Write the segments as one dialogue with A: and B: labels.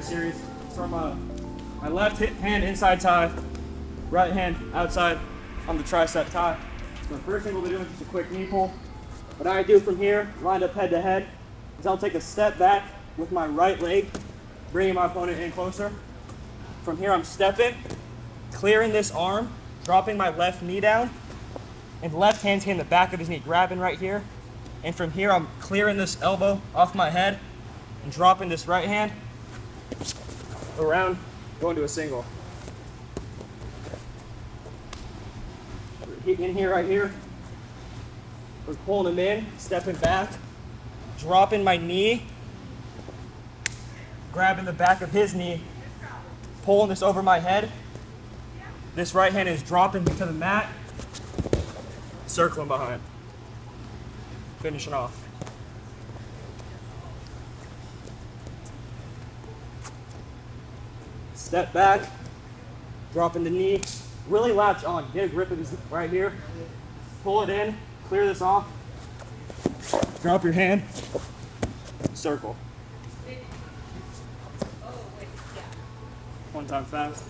A: series. It's from my left hand inside tie, right hand outside on the tricep tie. So the first thing we'll be doing is just a quick knee pull. What I do from here, lined up head to head, is I'll take a step back with my right leg, bringing my opponent in closer. From here, I'm stepping, clearing this arm, dropping my left knee down, and left hand's hitting the back of his knee, grabbing right here. And from here, I'm clearing this elbow off my head and dropping this right hand around, going to a single. In here, right here, we're pulling him in, stepping back, dropping my knee, grabbing the back of his knee, pulling this over my head. This right hand is dropping to the mat, circling behind, finishing off. Step back, dropping the knee, really latch on, get a grip of his right here, pull it in, clear this off, drop your hand, circle. One time fast.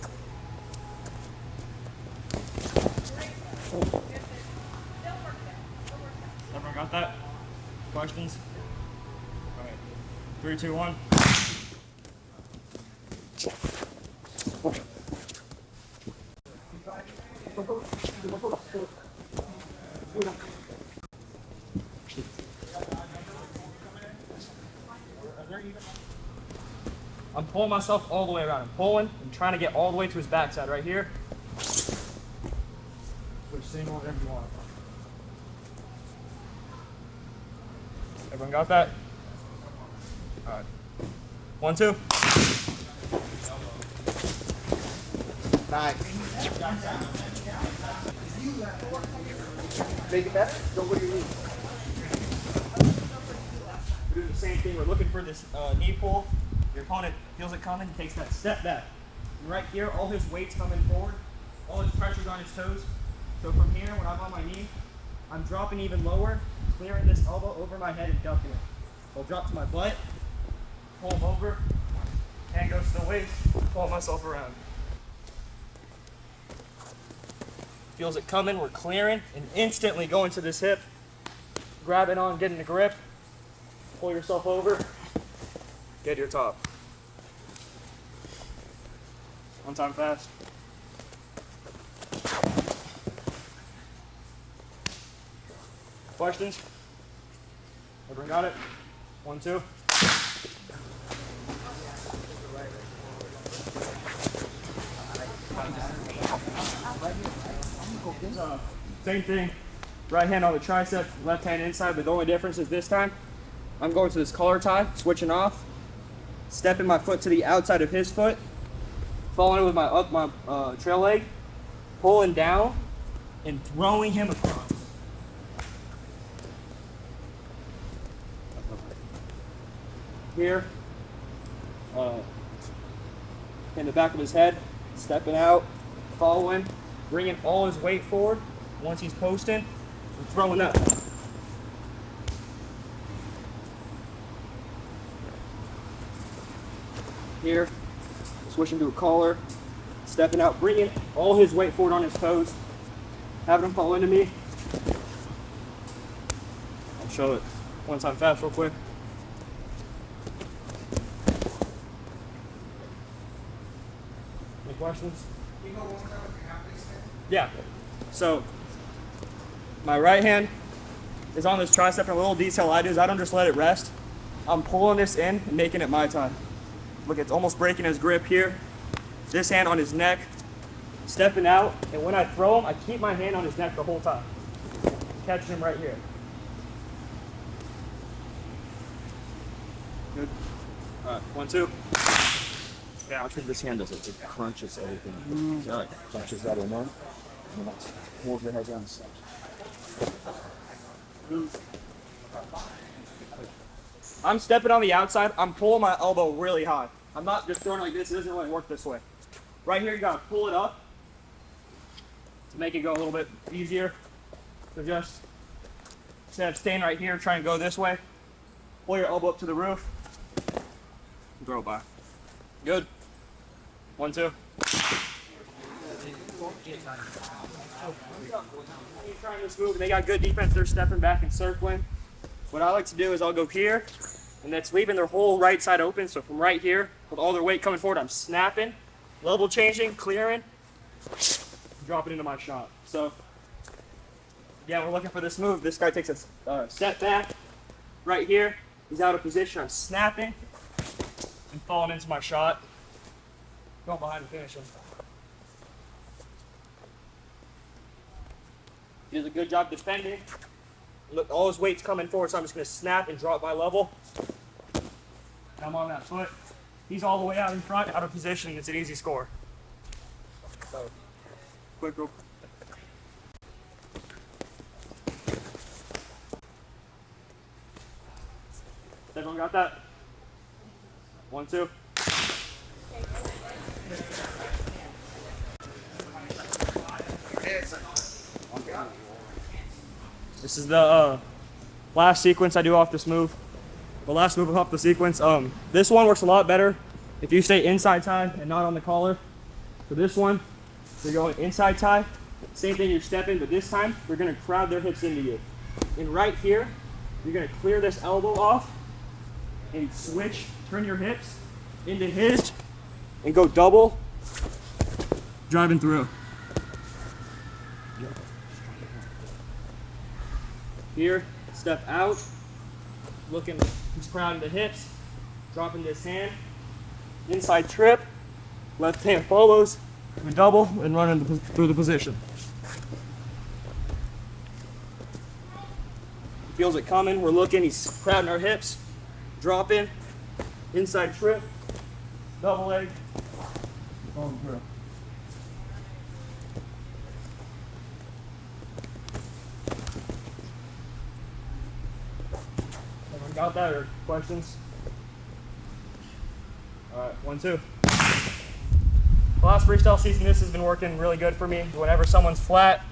A: Everyone got that? Questions? All right. 3, 2, 1. I'm pulling myself all the way around. I'm pulling and trying to get all the way to his backside right here. Switch single, whatever you want. Everyone got that? All right. 1, 2.
B: Nice. Make it better. Don't put your knees.
A: We're doing the same thing. We're looking for this knee pull. Your opponent feels it coming, takes that step back. And right here, all his weight's coming forward. All his pressure's on his toes. So from here, when I'm on my knee, I'm dropping even lower, clearing this elbow over my head and ducking it. I'll drop to my butt, pull him over, hand goes to the waist, pull myself around. Feels it coming, we're clearing, and instantly going to this hip, grabbing on, getting the grip, pull yourself over, get your top. One time fast. Questions? Everyone got it? 1, 2. Same thing. Right hand on the tricep, left hand inside, but the only difference is this time I'm going to this collar tie, switching off, stepping my foot to the outside of his foot, following it with my trail leg, pulling down, and throwing him across. Here, in the back of his head, stepping out, following, bringing all his weight forward. Once he's posting, and throwing up. Here, switching to a collar, stepping out, bringing all his weight forward on his toes, having him fall into me. I'll show it one time fast real quick. Any questions? Yeah. So, my right hand is on this tricep, and a little detail I do is I don't just let it rest. I'm pulling this in and making it my time. Look, it's almost breaking his grip here. This hand on his neck, stepping out, and when I throw him, I keep my hand on his neck the whole time. Catching him right here. Good. All right, 1, 2. Yeah,
C: I think this hand does it. It crunches everything. Yeah, like crunches that in there. And then it pulls your head down and stops.
A: I'm stepping on the outside. I'm pulling my elbow really high. I'm not just throwing it like this. It doesn't really work this way. Right here, you gotta pull it up to make it go a little bit easier. So just instead of staying right here, try and go this way. Pull your elbow up to the roof and throw it by. Good. 1, 2. Trying this move, and they got good defense. They're stepping back and circling. What I like to do is I'll go here, and that's leaving their whole right side open. So from right here, with all their weight coming forward, I'm snapping, level changing, clearing, dropping into my shot. So yeah, we're looking for this move. This guy takes a step back right here. He's out of position. I'm snapping and falling into my shot. Going behind and finishing. He does a good job defending. Look, all his weight's coming forward, so I'm just going to snap and drop my level. I'm on that foot. He's all the way out in front, out of position. It's an easy score. So, quick rope. Everyone got that? 1, 2. This is the last sequence I do off this move. The last move off the sequence. This one works a lot better if you stay inside tie and not on the collar. For this one, you're going inside tie. Same thing, you're stepping, but this time we're going to crowd their hips into you. And right here, you're going to clear this elbow off and switch, turn your hips into his, and go double, driving through. Here, step out, looking, he's crowding the hips, dropping this hand, inside trip, left hand follows, we double, and running through the position. He feels it coming, we're looking, he's crowding our hips, dropping, inside trip, double leg, going through. Got that, or questions? All right, 1, 2. The last freestyle season, this has been working really good for me. Whenever someone's flat,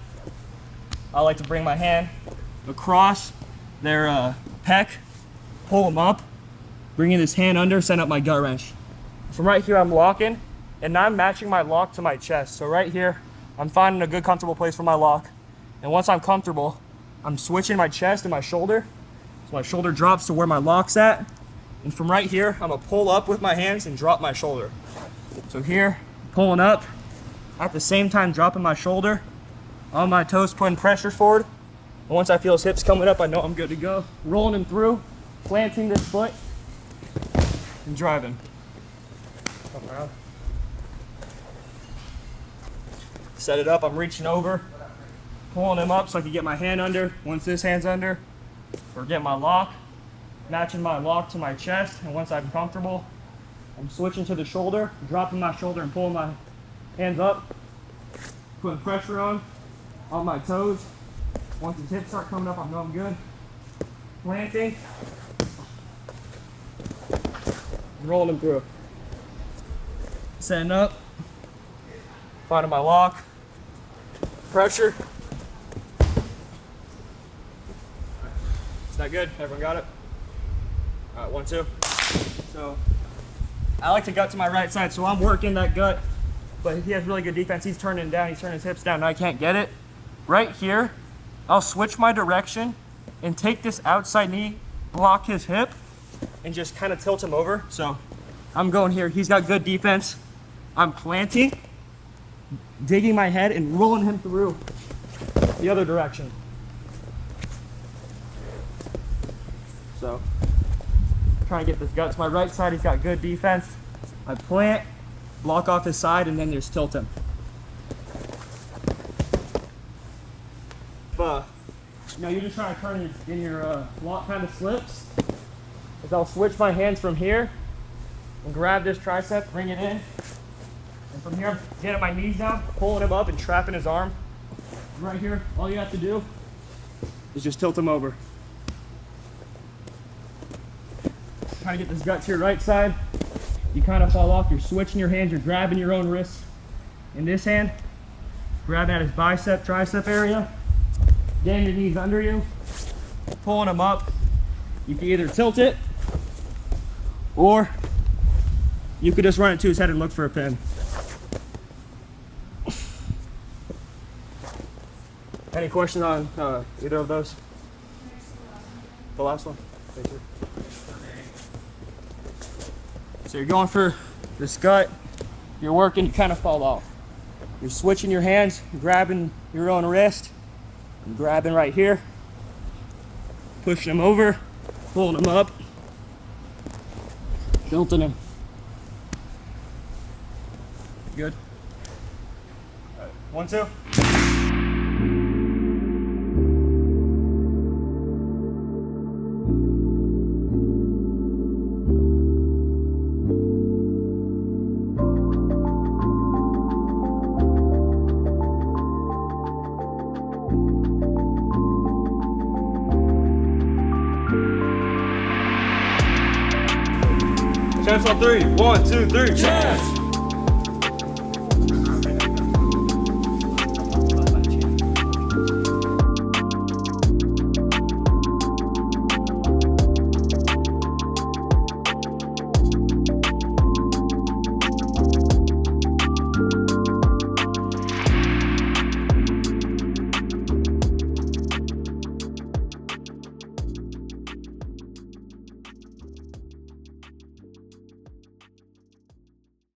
A: I like to bring my hand across their pec, pull them up, bringing this hand under, send up my gut wrench. From right here, I'm locking, and now I'm matching my lock to my chest. So right here, I'm finding a good comfortable place for my lock. And once I'm comfortable, I'm switching my chest and my shoulder. My shoulder drops to where my lock's at, and from right here, I'm gonna pull up with my hands and drop my shoulder. So here, pulling up, at the same time dropping my shoulder, on my toes, putting pressure forward. And once I feel his hips coming up, I know I'm good to go. Rolling him through, planting this foot, and driving. Come around. Set it up, I'm reaching over, pulling him up so I can get my hand under. Once this hand's under, or get my lock, matching my lock to my chest, and once I'm comfortable, I'm switching to the shoulder, dropping my shoulder and pulling my hands up, putting pressure on my toes. Once his hips start coming up, I know I'm good. Planting, rolling him through. Setting up, finding my lock, pressure. Is that good? Everyone got it? All right, 1, 2. So I like to gut to my right side, so I'm working that gut, but he has really good defense. He's turning down, he's turning his hips down, and I can't get it. Right here, I'll switch my direction and take this outside knee, block his hip, and just kind of tilt him over. So I'm going here. He's got good defense. I'm planting, digging my head, and rolling him through the other direction. So, trying to get this gut to my right side. He's got good defense. I plant, block off his side, and then just tilt him. If you're just trying to turn in your lock kind of slips, is I'll switch my hands from here and grab this tricep, bring it in, and from here I'm getting my knees down, pulling him up and trapping his arm. Right here, all you have to do is just tilt him over. Trying to get this gut to your right side. You kind of fall off, you're switching your hands, you're grabbing your own wrists. In this hand, grabbing at his bicep, tricep area, getting your knees under you, pulling them up. You can either tilt it, or You could just run it to his head and look for a pin. Any questions on either of those? The last one? Thank you. So you're going for this gut, you're working, you kind of fall off. You're switching your hands, grabbing your own wrist, and grabbing right here, pushing them over, pulling them up, tilting them. Good. All right. 1, 2. Chance on 3. 1, 2, 3. Chance.